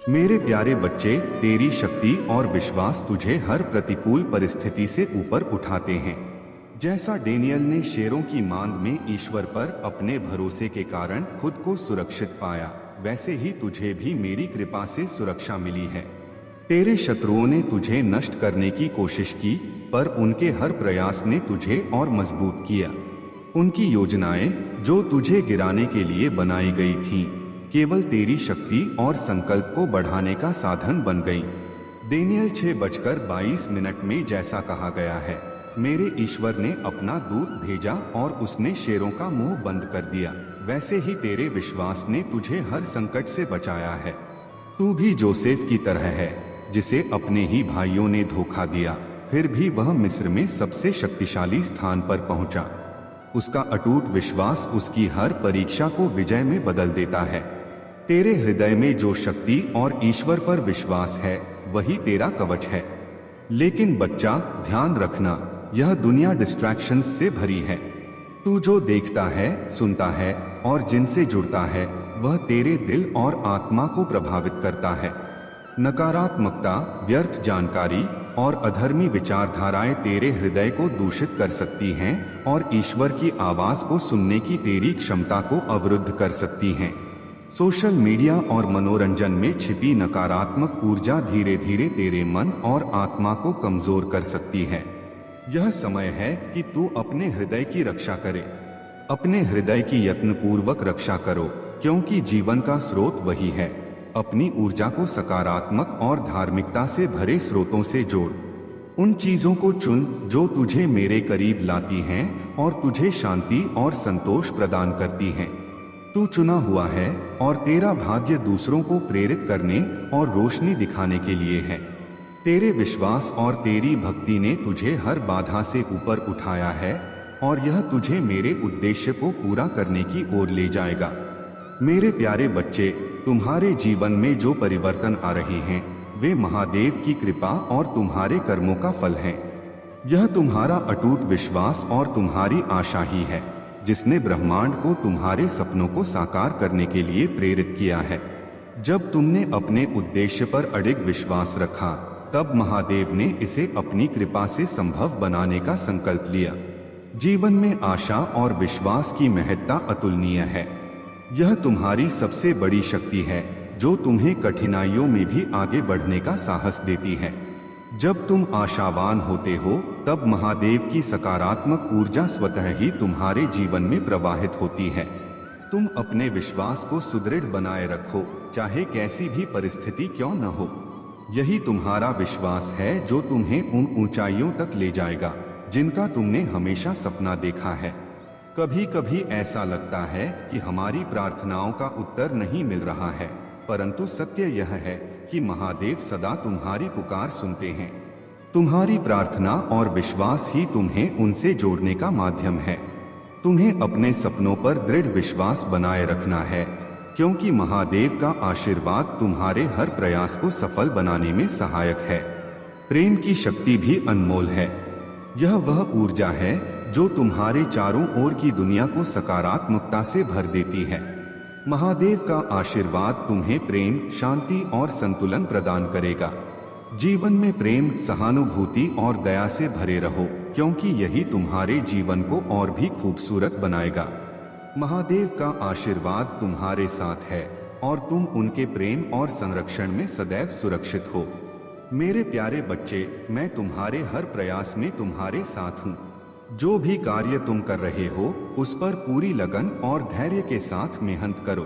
मेरे प्यारे बच्चे, तेरी शक्ति और विश्वास तुझे हर प्रतिकूल परिस्थिति से ऊपर उठाते हैं। जैसा डेनियल ने शेरों की मांद में ईश्वर पर अपने भरोसे के कारण खुद को सुरक्षित पाया, वैसे ही तुझे भी मेरी कृपा से सुरक्षा मिली है। तेरे शत्रुओं ने तुझे नष्ट करने की कोशिश की, पर उनके हर प्रयास ने तुझे और मजबूत किया। उनकी योजनाएं, जो तुझे गिराने के लिए बनाई गई थीं, केवल तेरी शक्ति और संकल्प को बढ़ाने का साधन बन गई। डेनियल 6:22 में जैसा कहा गया है, मेरे ईश्वर ने अपना दूत भेजा और उसने शेरों का मुंह बंद कर दिया। वैसे ही तेरे विश्वास ने तुझे हर संकट से बचाया है। तू भी जोसेफ की तरह है, जिसे अपने ही भाइयों ने धोखा दिया, फिर भी वह मिस्र में सबसे शक्तिशाली स्थान पर पहुंचा। उसका अटूट विश्वास उसकी हर परीक्षा को विजय में बदल देता है। तेरे हृदय में जो शक्ति और ईश्वर पर विश्वास है, वही तेरा कवच है। लेकिन बच्चा, ध्यान रखना, यह दुनिया डिस्ट्रैक्शंस से भरी है। तू जो देखता है, सुनता है और जिनसे जुड़ता है, वह तेरे दिल और आत्मा को प्रभावित करता है। नकारात्मकता, व्यर्थ जानकारी और अधर्मी विचारधाराएं तेरे हृदय को दूषित कर सकती हैं और ईश्वर की आवाज को सुनने की तेरी क्षमता को अवरुद्ध कर सकती हैं। सोशल मीडिया और मनोरंजन में छिपी नकारात्मक ऊर्जा धीरे धीरे तेरे मन और आत्मा को कमजोर कर सकती है। यह समय है कि तू अपने हृदय की रक्षा करे। अपने हृदय की यत्नपूर्वक रक्षा करो, क्योंकि जीवन का स्रोत वही है। अपनी ऊर्जा को सकारात्मक और धार्मिकता से भरे स्रोतों से जोड़। उन चीजों को चुन जो तुझे मेरे करीब लाती हैं और तुझे शांति और संतोष प्रदान करती हैं। तू चुना हुआ है और तेरा भाग्य दूसरों को प्रेरित करने और रोशनी दिखाने के लिए है। तेरे विश्वास और तेरी भक्ति ने तुझे हर बाधा से ऊपर उठाया है और यह तुझे मेरे उद्देश्य को पूरा करने की ओर ले जाएगा। मेरे प्यारे बच्चे, तुम्हारे जीवन में जो परिवर्तन आ रहे हैं, वे महादेव की कृपा और तुम्हारे कर्मों का फल हैं। यह तुम्हारा अटूट विश्वास और तुम्हारी आशा ही है, जिसने ब्रह्मांड को तुम्हारे सपनों को साकार करने के लिए प्रेरित किया है। जब तुमने अपने उद्देश्य पर अडिग विश्वास रखा, तब महादेव ने इसे अपनी कृपा से संभव बनाने का संकल्प लिया। जीवन में आशा और विश्वास की महत्ता अतुलनीय है। यह तुम्हारी सबसे बड़ी शक्ति है, जो तुम्हें कठिनाइयों में भी आगे बढ़ने का साहस देती है। जब तुम आशावान होते हो, तब महादेव की सकारात्मक ऊर्जा स्वतः ही तुम्हारे जीवन में प्रवाहित होती है। तुम अपने विश्वास को सुदृढ़ बनाए रखो, चाहे कैसी भी परिस्थिति क्यों न हो। यही तुम्हारा विश्वास है जो तुम्हें उन ऊंचाइयों तक ले जाएगा जिनका तुमने हमेशा सपना देखा है। कभी कभी ऐसा लगता है कि हमारी प्रार्थनाओं का उत्तर नहीं मिल रहा है, परंतु सत्य यह है कि महादेव सदा तुम्हारी पुकार सुनते हैं। तुम्हारी प्रार्थना और विश्वास ही तुम्हें उनसे जोड़ने का माध्यम है। तुम्हें अपने सपनों पर दृढ़ विश्वास बनाए रखना है, क्योंकि महादेव का आशीर्वाद तुम्हारे हर प्रयास को सफल बनाने में सहायक है। प्रेम की शक्ति भी अनमोल है। यह वह ऊर्जा है जो तुम्हारे चारों ओर की दुनिया को सकारात्मकता से भर देती है। महादेव का आशीर्वाद तुम्हें प्रेम, शांति और संतुलन प्रदान करेगा। जीवन में प्रेम, सहानुभूति और दया से भरे रहो, क्योंकि यही तुम्हारे जीवन को और भी खूबसूरत बनाएगा। महादेव का आशीर्वाद तुम्हारे साथ है और तुम उनके प्रेम और संरक्षण में सदैव सुरक्षित हो। मेरे प्यारे बच्चे, मैं तुम्हारे हर प्रयास में तुम्हारे साथ हूँ। जो भी कार्य तुम कर रहे हो, उस पर पूरी लगन और धैर्य के साथ मेहनत करो।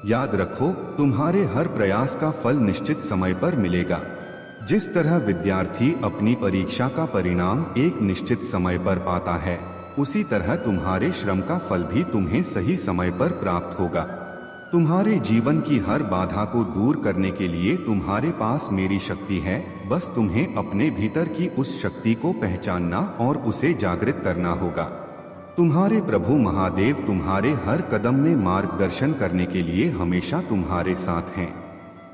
याद रखो, तुम्हारे हर प्रयास का फल निश्चित समय पर मिलेगा। जिस तरह विद्यार्थी अपनी परीक्षा का परिणाम एक निश्चित समय पर पाता है, उसी तरह तुम्हारे श्रम का फल भी तुम्हें सही समय पर प्राप्त होगा। तुम्हारे जीवन की हर बाधा को दूर करने के लिए तुम्हारे पास मेरी शक्ति है। बस तुम्हें अपने भीतर की उस शक्ति को पहचानना और उसे जागृत करना होगा। तुम्हारे प्रभु महादेव तुम्हारे हर कदम में मार्गदर्शन करने के लिए हमेशा तुम्हारे साथ हैं।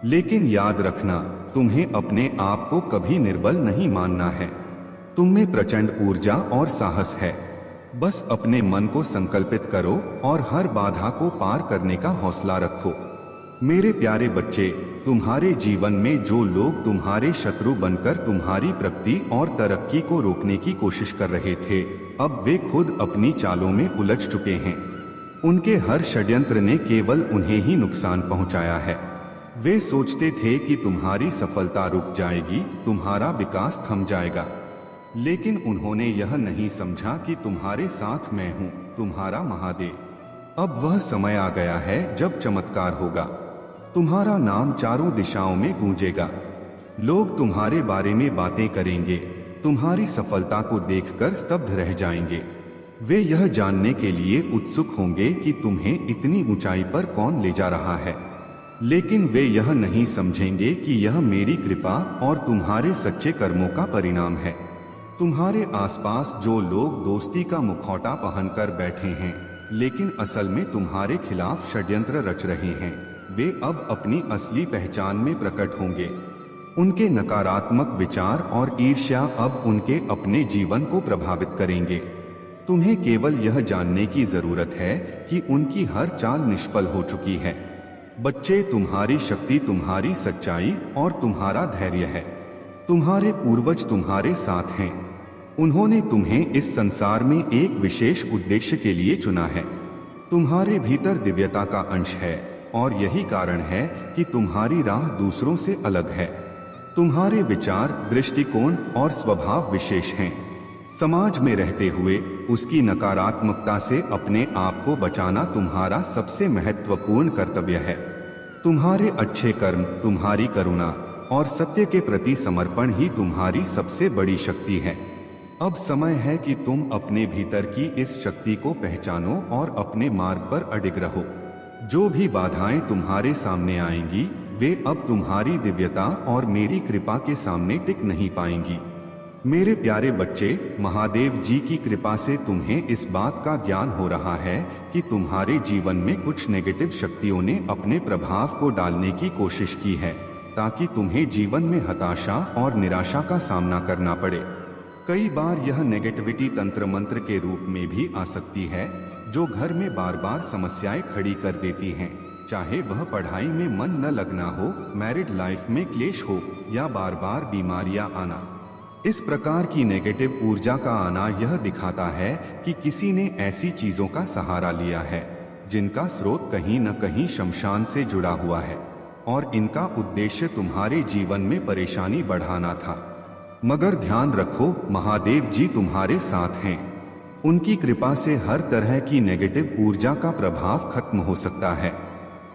लेकिन याद रखना, तुम्हें अपने आप को कभी निर्बल नहीं मानना है। तुम में प्रचंड ऊर्जा और साहस है। बस अपने मन को संकल्पित करो और हर बाधा को पार करने का हौसला रखो। मेरे प्यारे बच्चे, तुम्हारे जीवन में जो लोग तुम्हारे शत्रु बनकर तुम्हारी प्रगति और तरक्की को रोकने की कोशिश कर रहे थे, अब वे खुद अपनी चालों में उलझ चुके हैं। उनके हर षड्यंत्र ने केवल उन्हें ही नुकसान पहुंचाया है। वे सोचते थे कि तुम्हारी सफलता रुक जाएगी, तुम्हारा विकास थम जाएगा, लेकिन उन्होंने यह नहीं समझा कि तुम्हारे साथ मैं हूं, तुम्हारा महादेव। अब वह समय आ गया है जब चमत्कार होगा। तुम्हारा नाम चारों दिशाओं में गूंजेगा। लोग तुम्हारे बारे में बातें करेंगे, तुम्हारी सफलता को देखकर स्तब्ध रह जाएंगे। वे यह जानने के लिए उत्सुक होंगे कि तुम्हें इतनी ऊंचाई पर कौन ले जा रहा है, लेकिन वे यह नहीं समझेंगे कि यह मेरी कृपा और तुम्हारे सच्चे कर्मों का परिणाम है। तुम्हारे आसपास जो लोग दोस्ती का मुखौटा पहनकर बैठे हैं, लेकिन असल में तुम्हारे खिलाफ षड्यंत्र रच रहे हैं, वे अब अपनी असली पहचान में प्रकट होंगे। उनके नकारात्मक विचार और ईर्ष्या अब उनके अपने जीवन को प्रभावित करेंगे। तुम्हें केवल यह जानने की जरूरत है कि उनकी हर चाल निष्फल हो चुकी है। बच्चे, तुम्हारी शक्ति तुम्हारी सच्चाई और तुम्हारा धैर्य है। तुम्हारे पूर्वज तुम्हारे साथ हैं। उन्होंने तुम्हें इस संसार में एक विशेष उद्देश्य के लिए चुना है। तुम्हारे भीतर दिव्यता का अंश है और यही कारण है कि तुम्हारी राह दूसरों से अलग है। तुम्हारे विचार, दृष्टिकोण और स्वभाव विशेष हैं। समाज में रहते हुए उसकी नकारात्मकता से अपने आप को बचाना तुम्हारा सबसे महत्वपूर्ण कर्तव्य है। तुम्हारे अच्छे कर्म, तुम्हारी करुणा और सत्य के प्रति समर्पण ही तुम्हारी सबसे बड़ी शक्ति है। अब समय है कि तुम अपने भीतर की इस शक्ति को पहचानो और अपने मार्ग पर अडिग रहो। जो भी बाधाएं तुम्हारे सामने आएंगी, वे अब तुम्हारी दिव्यता और मेरी कृपा के सामने टिक नहीं पाएंगी। मेरे प्यारे बच्चे, महादेव जी की कृपा से तुम्हें इस बात का ज्ञान हो रहा है कि तुम्हारे जीवन में कुछ नेगेटिव शक्तियों ने अपने प्रभाव को डालने की कोशिश की है, ताकि तुम्हें जीवन में हताशा और निराशा का सामना करना पड़े। कई बार यह नेगेटिविटी तंत्र मंत्र के रूप में भी आ सकती है, जो घर में बार बार समस्याएं खड़ी कर देती हैं, चाहे वह पढ़ाई में मन न लगना हो, मैरिड लाइफ में क्लेश हो या बार बार बीमारियां आना। इस प्रकार की नेगेटिव ऊर्जा का आना यह दिखाता है कि किसी ने ऐसी चीजों का सहारा लिया है जिनका स्रोत कहीं न कहीं शमशान से जुड़ा हुआ है और इनका उद्देश्य तुम्हारे जीवन में परेशानी बढ़ाना था। मगर ध्यान रखो, महादेव जी तुम्हारे साथ हैं। उनकी कृपा से हर तरह की नेगेटिव ऊर्जा का प्रभाव खत्म हो सकता है।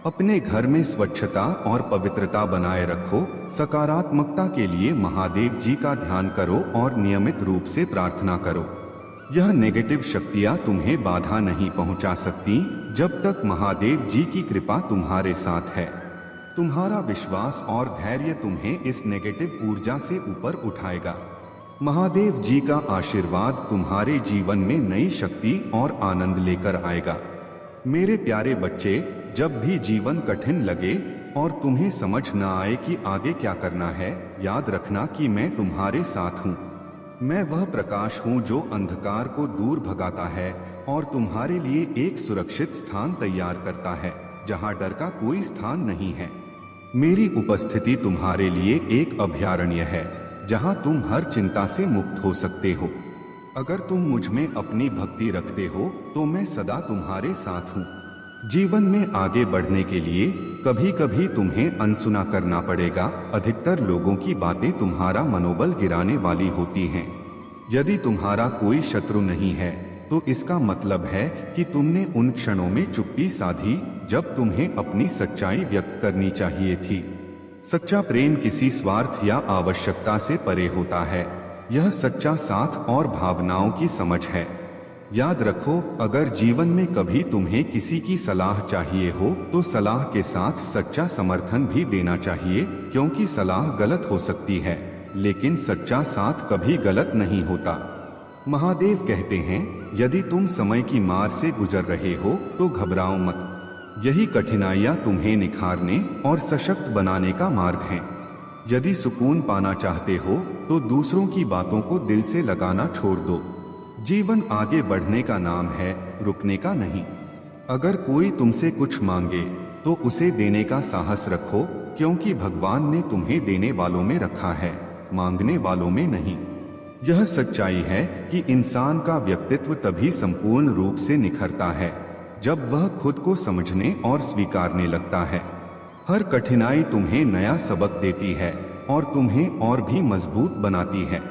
अपने घर में स्वच्छता और पवित्रता बनाए रखो। सकारात्मकता के लिए महादेव जी का ध्यान करो और नियमित रूप से प्रार्थना करो। यह नेगेटिव शक्तियां तुम्हें बाधा नहीं पहुंचा सकती जब तक महादेव जी की कृपा तुम्हारे साथ है। तुम्हारा विश्वास और धैर्य तुम्हें इस नेगेटिव ऊर्जा से ऊपर उठाएगा। महादेव जी का आशीर्वाद तुम्हारे जीवन में नई शक्ति और आनंद लेकर आएगा। मेरे प्यारे बच्चे, जब भी जीवन कठिन लगे और तुम्हें समझ न आए कि आगे क्या करना है, याद रखना कि मैं तुम्हारे साथ हूँ। मैं वह प्रकाश हूँ जो अंधकार को दूर भगाता है और तुम्हारे लिए एक सुरक्षित स्थान तैयार करता है जहाँ डर का कोई स्थान नहीं है। मेरी उपस्थिति तुम्हारे लिए एक अभयारण्य है जहाँ तुम हर चिंता से मुक्त हो सकते हो। अगर तुम मुझ में अपनी भक्ति रखते हो तो मैं सदा तुम्हारे साथ हूँ। जीवन में आगे बढ़ने के लिए कभी कभी तुम्हें अनसुना करना पड़ेगा। अधिकतर लोगों की बातें तुम्हारा मनोबल गिराने वाली होती हैं। यदि तुम्हारा कोई शत्रु नहीं है तो इसका मतलब है कि तुमने उन क्षणों में चुप्पी साधी जब तुम्हें अपनी सच्चाई व्यक्त करनी चाहिए थी। सच्चा प्रेम किसी स्वार्थ या आवश्यकता से परे होता है। यह सच्चा साथ और भावनाओं की समझ है। याद रखो, अगर जीवन में कभी तुम्हें किसी की सलाह चाहिए हो तो सलाह के साथ सच्चा समर्थन भी देना चाहिए, क्योंकि सलाह गलत हो सकती है लेकिन सच्चा साथ कभी गलत नहीं होता। महादेव कहते हैं, यदि तुम समय की मार से गुजर रहे हो तो घबराओ मत। यही कठिनाइयां तुम्हें निखारने और सशक्त बनाने का मार्ग है। यदि सुकून पाना चाहते हो तो दूसरों की बातों को दिल से लगाना छोड़ दो। जीवन आगे बढ़ने का नाम है, रुकने का नहीं। अगर कोई तुमसे कुछ मांगे तो उसे देने का साहस रखो। क्योंकि भगवान ने तुम्हें देने वालों में रखा है, मांगने वालों में नहीं। यह सच्चाई है कि इंसान का व्यक्तित्व तभी संपूर्ण रूप से निखरता है जब वह खुद को समझने और स्वीकारने लगता है। हर कठिनाई तुम्हें नया सबक देती है और तुम्हें और भी मजबूत बनाती है।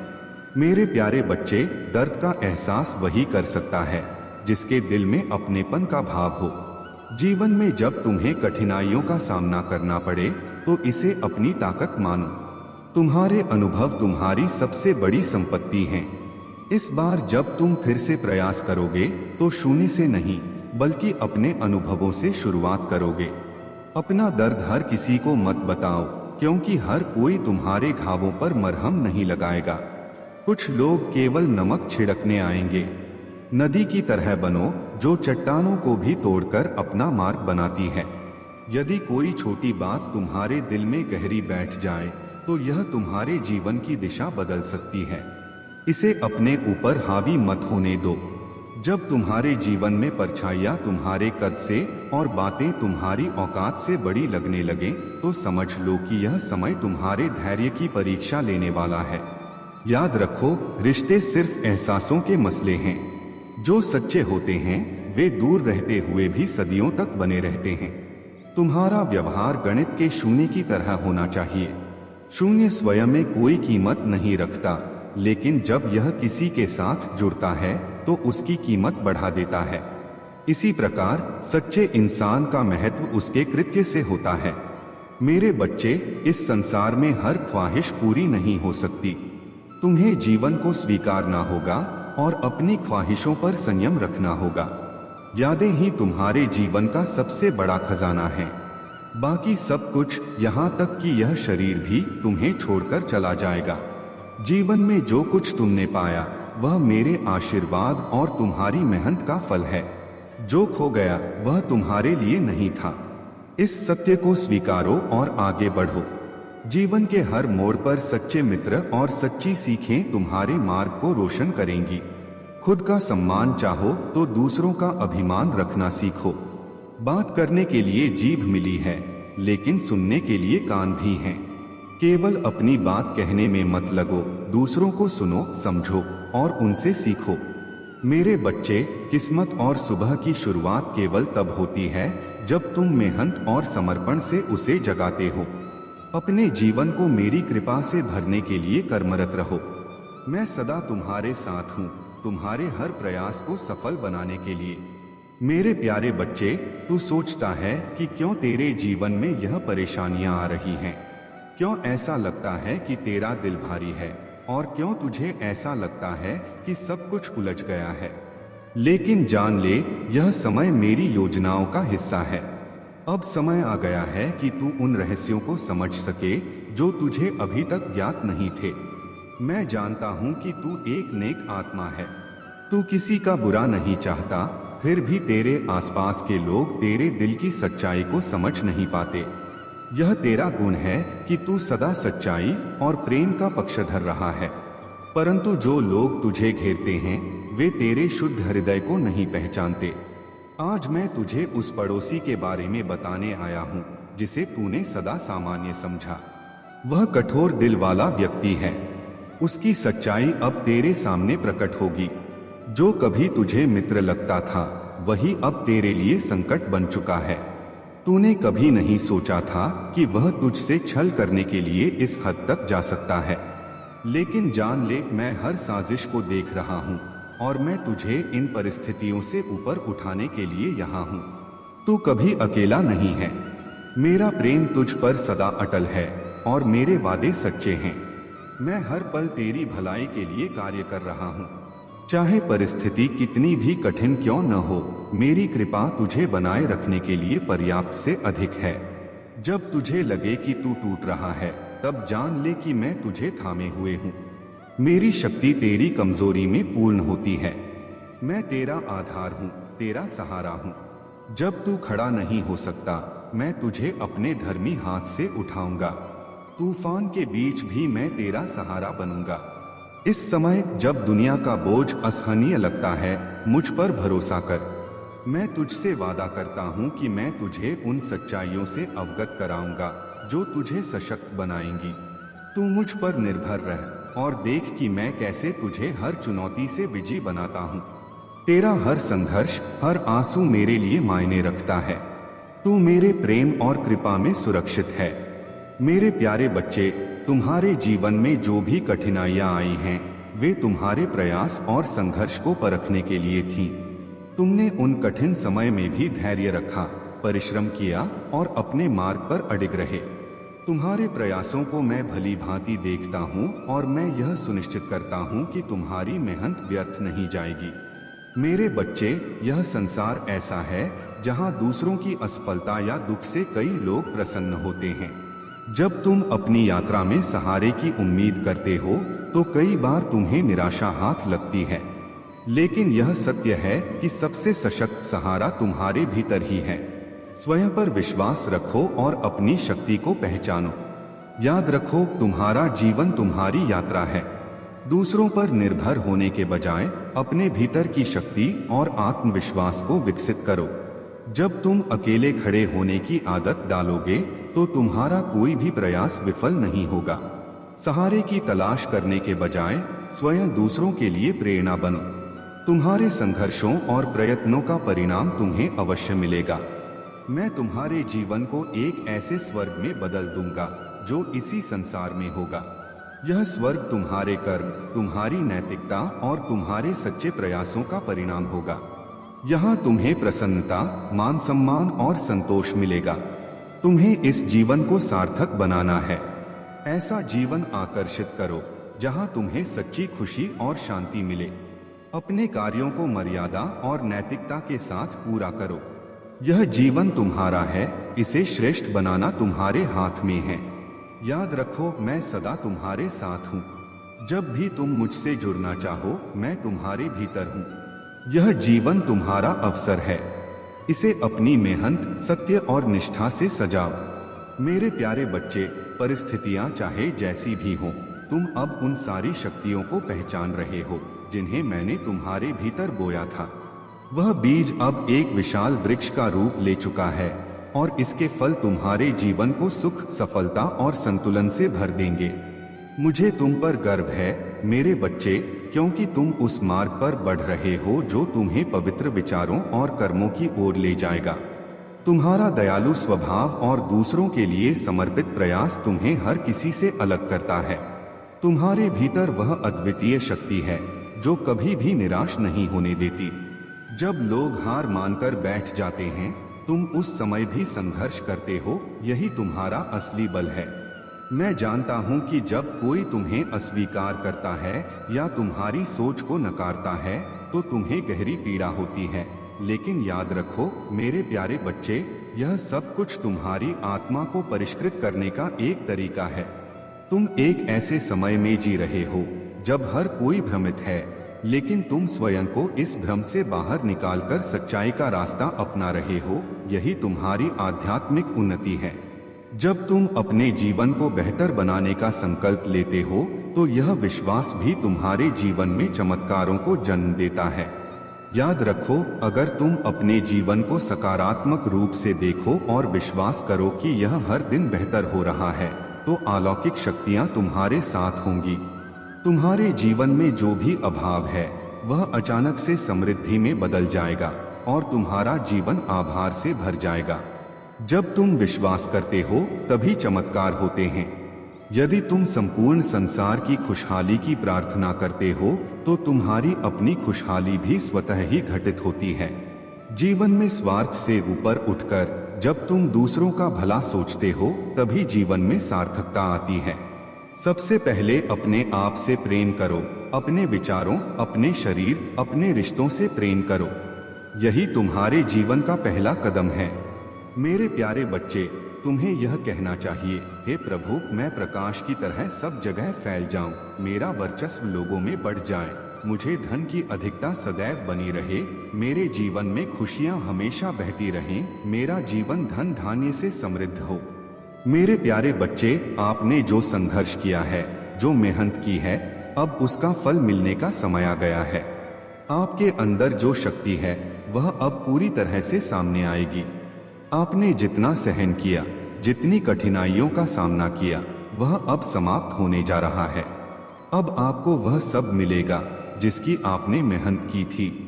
मेरे प्यारे बच्चे, दर्द का एहसास वही कर सकता है जिसके दिल में अपनेपन का भाव हो। जीवन में जब तुम्हें कठिनाइयों का सामना करना पड़े तो इसे अपनी ताकत मानो। तुम्हारे अनुभव तुम्हारी सबसे बड़ी संपत्ति हैं। इस बार जब तुम फिर से प्रयास करोगे तो शून्य से नहीं बल्कि अपने अनुभवों से शुरुआत करोगे। अपना दर्द हर किसी को मत बताओ, क्योंकि हर कोई तुम्हारे घावों पर मरहम नहीं लगाएगा। कुछ लोग केवल नमक छिड़कने आएंगे। नदी की तरह बनो जो चट्टानों को भी तोड़कर अपना मार्ग बनाती है। यदि कोई छोटी बात तुम्हारे दिल में गहरी बैठ जाए तो यह तुम्हारे जीवन की दिशा बदल सकती है। इसे अपने ऊपर हावी मत होने दो। जब तुम्हारे जीवन में परछाइयां तुम्हारे कद से और बातें तुम्हारी औकात से बड़ी लगने लगे तो समझ लो कि यह समय तुम्हारे धैर्य की परीक्षा लेने वाला है। याद रखो, रिश्ते सिर्फ एहसासों के मसले हैं। जो सच्चे होते हैं वे दूर रहते हुए भी सदियों तक बने रहते हैं। तुम्हारा व्यवहार गणित के शून्य की तरह होना चाहिए। शून्य स्वयं में कोई कीमत नहीं रखता, लेकिन जब यह किसी के साथ जुड़ता है तो उसकी कीमत बढ़ा देता है। इसी प्रकार सच्चे इंसान का महत्व उसके कृत्य से होता है। मेरे बच्चे, इस संसार में हर ख्वाहिश पूरी नहीं हो सकती। तुम्हें जीवन को स्वीकारना होगा और अपनी ख्वाहिशों पर संयम रखना होगा। यादें ही तुम्हारे जीवन का सबसे बड़ा खजाना है। बाकी सब कुछ, यहाँ तक कि यह शरीर भी तुम्हें छोड़कर चला जाएगा। जीवन में जो कुछ तुमने पाया वह मेरे आशीर्वाद और तुम्हारी मेहनत का फल है। जो खो गया वह तुम्हारे लिए नहीं था। इस सत्य को स्वीकारो और आगे बढ़ो। जीवन के हर मोड़ पर सच्चे मित्र और सच्ची सीखें तुम्हारे मार्ग को रोशन करेंगी। खुद का सम्मान चाहो तो दूसरों का अभिमान रखना सीखो। बात करने के लिए जीभ मिली है, लेकिन सुनने के लिए कान भी हैं। केवल अपनी बात कहने में मत लगो, दूसरों को सुनो, समझो और उनसे सीखो। मेरे बच्चे, किस्मत और सुबह की शुरुआत केवल तब होती है जब तुम मेहनत और समर्पण से उसे जगाते हो। अपने जीवन को मेरी कृपा से भरने के लिए कर्मरत रहो। मैं सदा तुम्हारे साथ हूँ, तुम्हारे हर प्रयास को सफल बनाने के लिए। मेरे प्यारे बच्चे, तू सोचता है कि क्यों तेरे जीवन में यह परेशानियां आ रही हैं? क्यों ऐसा लगता है कि तेरा दिल भारी है और क्यों तुझे ऐसा लगता है कि सब कुछ उलझ गया है? लेकिन जान ले, यह समय मेरी योजनाओं का हिस्सा है। अब समय आ गया है कि तू उन रहस्यों को समझ सके जो तुझे अभी तक ज्ञात नहीं थे। मैं जानता हूँ कि तू एक नेक आत्मा है। तू किसी का बुरा नहीं चाहता, फिर भी तेरे आसपास के लोग तेरे दिल की सच्चाई को समझ नहीं पाते। यह तेरा गुण है कि तू सदा सच्चाई और प्रेम का पक्षधर रहा है। परंतु जो लोग तुझे घेरते हैं वे तेरे शुद्ध हृदय को नहीं पहचानते। आज मैं तुझे उस पड़ोसी के बारे में बताने आया हूँ जिसे तूने सदा सामान्य समझा। वह कठोर दिल वाला व्यक्ति है। उसकी सच्चाई अब तेरे सामने प्रकट होगी। जो कभी तुझे मित्र लगता था वही अब तेरे लिए संकट बन चुका है। तूने कभी नहीं सोचा था कि वह तुझसे छल करने के लिए इस हद तक जा सकता है। लेकिन जान ले, मैं हर साजिश को देख रहा हूँ और मैं तुझे इन परिस्थितियों से ऊपर उठाने के लिए यहाँ हूँ। तू कभी अकेला नहीं है। मेरा प्रेम तुझ पर सदा अटल है और मेरे वादे सच्चे हैं। मैं हर पल तेरी भलाई के लिए कार्य कर रहा हूँ। चाहे परिस्थिति कितनी भी कठिन क्यों न हो, मेरी कृपा तुझे बनाए रखने के लिए पर्याप्त से अधिक है। जब तुझे लगे कि तू टूट रहा है, तब जान ले कि मैं तुझे थामे हुए हूँ। मेरी शक्ति तेरी कमजोरी में पूर्ण होती है। मैं तेरा आधार हूँ, तेरा सहारा हूँ। जब तू खड़ा नहीं हो सकता, मैं तुझे अपने धर्मी हाथ से उठाऊंगा। तूफान के बीच भी मैं तेरा सहारा बनूंगा। इस समय जब दुनिया का बोझ असहनीय लगता है, मुझ पर भरोसा कर। मैं तुझसे वादा करता हूँ कि मैं तुझे उन सच्चाइयों से अवगत कराऊंगा जो तुझे सशक्त बनाएंगी। तू मुझ पर निर्भर रह और देख कि मैं कैसे तुझे हर चुनौती से विजयी बनाता हूँ। तेरा हर संघर्ष, हर आंसू मेरे लिए मायने रखता है। तू मेरे प्रेम और कृपा में सुरक्षित है। मेरे प्यारे बच्चे, तुम्हारे जीवन में जो भी कठिनाइयां आई हैं, वे तुम्हारे प्रयास और संघर्ष को परखने के लिए थीं। तुमने उन कठिन समय में भी धैर्य रखा, परिश्रम किया और अपने मार्ग पर अडिग रहे। तुम्हारे प्रयासों को मैं भली भांति देखता हूँ और मैं यह सुनिश्चित करता हूँ कि तुम्हारी मेहनत व्यर्थ नहीं जाएगी। मेरे बच्चे, यह संसार ऐसा है जहाँ दूसरों की असफलता या दुख से कई लोग प्रसन्न होते हैं। जब तुम अपनी यात्रा में सहारे की उम्मीद करते हो तो कई बार तुम्हें निराशा हाथ लगती है, लेकिन यह सत्य है कि सबसे सशक्त सहारा तुम्हारे भीतर ही है। स्वयं पर विश्वास रखो और अपनी शक्ति को पहचानो। याद रखो, तुम्हारा जीवन तुम्हारी यात्रा है। दूसरों पर निर्भर होने के बजाय अपने भीतर की शक्ति और आत्मविश्वास को विकसित करो। जब तुम अकेले खड़े होने की आदत डालोगे तो तुम्हारा कोई भी प्रयास विफल नहीं होगा। सहारे की तलाश करने के बजाय स्वयं दूसरों के लिए प्रेरणा बनो। तुम्हारे संघर्षों और प्रयत्नों का परिणाम तुम्हें अवश्य मिलेगा। मैं तुम्हारे जीवन को एक ऐसे स्वर्ग में बदल दूंगा जो इसी संसार में होगा। यह स्वर्ग तुम्हारे कर्म, तुम्हारी नैतिकता और तुम्हारे सच्चे प्रयासों का परिणाम होगा। यहाँ तुम्हें प्रसन्नता, मान सम्मान और संतोष मिलेगा। तुम्हें इस जीवन को सार्थक बनाना है। ऐसा जीवन आकर्षित करो जहाँ तुम्हें सच्ची खुशी और शांति मिले। अपने कार्यों को मर्यादा और नैतिकता के साथ पूरा करो। यह जीवन तुम्हारा है, इसे श्रेष्ठ बनाना तुम्हारे हाथ में है। याद रखो, मैं सदा तुम्हारे साथ हूँ। जब भी तुम मुझसे जुड़ना चाहो, मैं तुम्हारे भीतर हूँ। यह जीवन तुम्हारा अवसर है, इसे अपनी मेहनत, सत्य और निष्ठा से सजाओ। मेरे प्यारे बच्चे, परिस्थितियां चाहे जैसी भी हों, तुम अब उन सारी शक्तियों को पहचान रहे हो जिन्हें मैंने तुम्हारे भीतर बोया था। वह बीज अब एक विशाल वृक्ष का रूप ले चुका है और इसके फल तुम्हारे जीवन को सुख, सफलता और संतुलन से भर देंगे। मुझे तुम पर गर्व है मेरे बच्चे, क्योंकि तुम उस मार्ग पर बढ़ रहे हो जो तुम्हें पवित्र विचारों और कर्मों की ओर ले जाएगा। तुम्हारा दयालु स्वभाव और दूसरों के लिए समर्पित प्रयास तुम्हें हर किसी से अलग करता है। तुम्हारे भीतर वह अद्वितीय शक्ति है जो कभी भी निराश नहीं होने देती। जब लोग हार मानकर बैठ जाते हैं, तुम उस समय भी संघर्ष करते हो, यही तुम्हारा असली बल है। मैं जानता हूं कि जब कोई तुम्हें अस्वीकार करता है या तुम्हारी सोच को नकारता है तो तुम्हें गहरी पीड़ा होती है, लेकिन याद रखो मेरे प्यारे बच्चे, यह सब कुछ तुम्हारी आत्मा को परिष्कृत करने का एक तरीका है। तुम एक ऐसे समय में जी रहे हो जब हर कोई भ्रमित है, लेकिन तुम स्वयं को इस भ्रम से बाहर निकालकर सच्चाई का रास्ता अपना रहे हो। यही तुम्हारी आध्यात्मिक उन्नति है। जब तुम अपने जीवन को बेहतर बनाने का संकल्प लेते हो तो यह विश्वास भी तुम्हारे जीवन में चमत्कारों को जन्म देता है। याद रखो, अगर तुम अपने जीवन को सकारात्मक रूप से देखो और विश्वास करो कि यह हर दिन बेहतर हो रहा है, तो अलौकिक शक्तियां तुम्हारे साथ होंगी। तुम्हारे जीवन में जो भी अभाव है वह अचानक से समृद्धि में बदल जाएगा और तुम्हारा जीवन आभार से भर जाएगा। जब तुम विश्वास करते हो तभी चमत्कार होते हैं। यदि तुम संपूर्ण संसार की खुशहाली की प्रार्थना करते हो तो तुम्हारी अपनी खुशहाली भी स्वतः ही घटित होती है। जीवन में स्वार्थ से ऊपर उठकर जब तुम दूसरों का भला सोचते हो तभी जीवन में सार्थकता आती है। सबसे पहले अपने आप से प्रेम करो, अपने विचारों, अपने शरीर, अपने रिश्तों से प्रेम करो। यही तुम्हारे जीवन का पहला कदम है। मेरे प्यारे बच्चे, तुम्हें यह कहना चाहिए, हे प्रभु, मैं प्रकाश की तरह सब जगह फैल जाऊं, मेरा वर्चस्व लोगों में बढ़ जाए, मुझे धन की अधिकता सदैव बनी रहे, मेरे जीवन में खुशियां हमेशा बहती रहें, मेरा जीवन धन धान्य से समृद्ध हो। मेरे प्यारे बच्चे, आपने जो संघर्ष किया है, जो मेहनत की है, अब उसका फल मिलने का समय आ गया है। आपके अंदर जो शक्ति है वह अब पूरी तरह से सामने आएगी। आपने जितना सहन किया, जितनी कठिनाइयों का सामना किया वह अब समाप्त होने जा रहा है। अब आपको वह सब मिलेगा जिसकी आपने मेहनत की थी।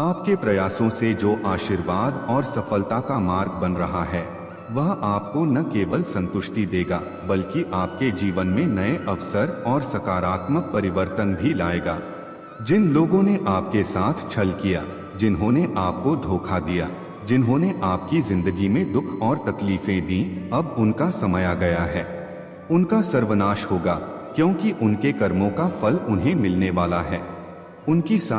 आपके प्रयासों से जो आशीर्वाद और सफलता का मार्ग बन रहा है वह आपको न केवल संतुष्टि देगा बल्कि आपके जीवन में नए अवसर और सकारात्मक परिवर्तन भी लाएगा। जिन लोगों ने आपके साथ छल किया, जिन्होंने आपको धोखा दिया, जिन्होंने आपकी जिंदगी में दुख और तकलीफें दी, अब उनका समय आ गया है। उनका सर्वनाश होगा क्योंकि उनके कर्मों का फल उन्हें मिलने वाला है। उनकी सारी